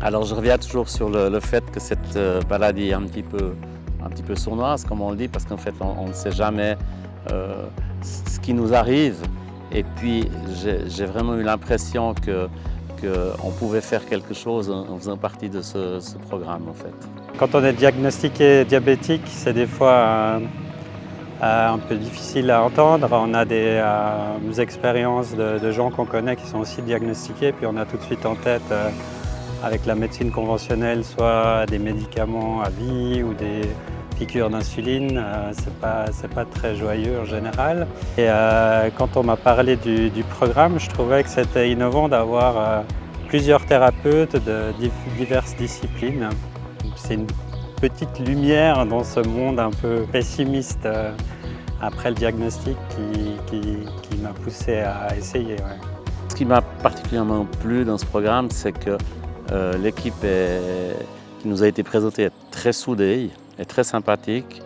Alors je reviens toujours sur le fait que cette maladie est un petit peu sournoise, comme on le dit, parce qu'en fait on ne sait jamais ce qui nous arrive. Et puis j'ai vraiment eu l'impression qu'on pouvait faire quelque chose en faisant partie de ce programme en fait. Quand on est diagnostiqué diabétique, c'est des fois un peu difficile à entendre. On a des expériences de gens qu'on connaît qui sont aussi diagnostiqués, puis on a tout de suite en tête avec la médecine conventionnelle, soit des médicaments à vie ou des piqûres d'insuline. C'est pas très joyeux en général. Et quand on m'a parlé du programme, je trouvais que c'était innovant d'avoir plusieurs thérapeutes de diverses disciplines. C'est une petite lumière dans ce monde un peu pessimiste après le diagnostic qui m'a poussé à essayer. Ouais. Ce qui m'a particulièrement plu dans ce programme, c'est que l'équipe qui nous a été présentée est très soudée, est très sympathique,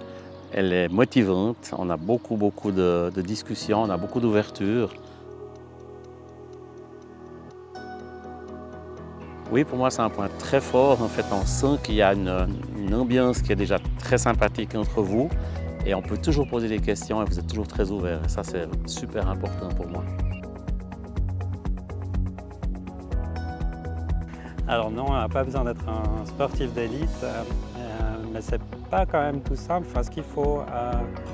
elle est motivante, on a beaucoup de discussions, on a beaucoup d'ouverture. Oui, pour moi, c'est un point très fort. En fait, on sent qu'il y a une ambiance qui est déjà très sympathique entre vous et on peut toujours poser des questions et vous êtes toujours très ouverts. Et ça, c'est super important pour moi. Alors non, on n'a pas besoin d'être un sportif d'élite, mais c'est pas quand même tout simple. Enfin, ce qu'il faut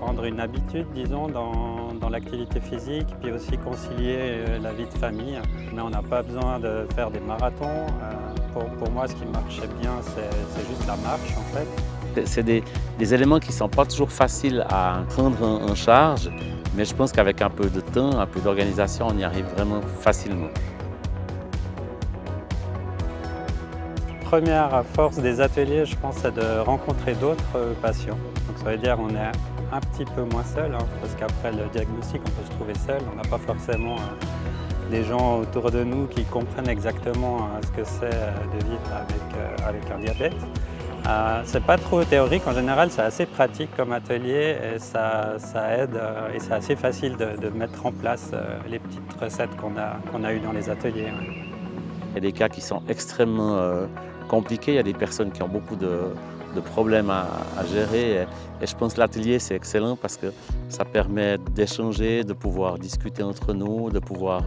prendre une habitude, disons, dans l'activité physique, puis aussi concilier la vie de famille. Mais on n'a pas besoin de faire des marathons. Pour moi, ce qui marchait bien, c'est juste la marche, en fait. C'est des éléments qui ne sont pas toujours faciles à prendre en charge, mais je pense qu'avec un peu de temps, un peu d'organisation, on y arrive vraiment facilement. Première force des ateliers, je pense, c'est de rencontrer d'autres patients. Donc ça veut dire qu'on est un petit peu moins seul, parce qu'après le diagnostic, on peut se trouver seul. On n'a pas forcément des gens autour de nous qui comprennent exactement ce que c'est de vivre avec un diabète. C'est pas trop théorique, en général c'est assez pratique comme atelier et ça aide et c'est assez facile de mettre en place les petites recettes qu'on a eues dans les ateliers. Ouais. Il y a des cas qui sont extrêmement compliqués, il y a des personnes qui ont beaucoup de problèmes à gérer et je pense que l'atelier c'est excellent parce que ça permet d'échanger, de pouvoir discuter entre nous, de pouvoir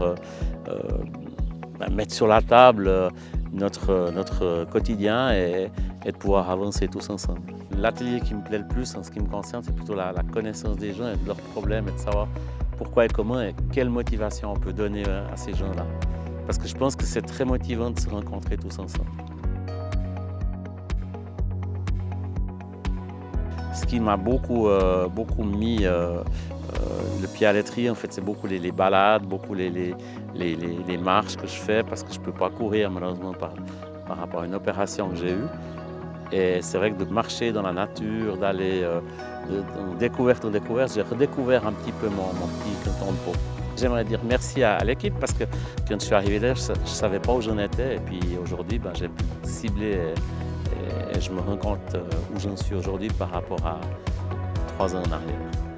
mettre sur la table notre quotidien et de pouvoir avancer tous ensemble. L'atelier qui me plaît le plus en ce qui me concerne, c'est plutôt la connaissance des gens et de leurs problèmes et de savoir pourquoi et comment et quelle motivation on peut donner à ces gens-là. Parce que je pense que c'est très motivant de se rencontrer tous ensemble. Ce qui m'a beaucoup mis le pied à l'étrier, en fait, c'est beaucoup les balades, beaucoup les marches que je fais parce que je ne peux pas courir malheureusement par rapport à une opération que j'ai eue. Et c'est vrai que de marcher dans la nature, d'aller de découverte en découverte, j'ai redécouvert un petit peu mon petit canton de Pau. J'aimerais dire merci à l'équipe parce que quand je suis arrivé là, je ne savais pas où j'en étais. Et puis aujourd'hui, j'ai pu cibler et je me rends compte où j'en suis aujourd'hui par rapport à 3 ans en arrière.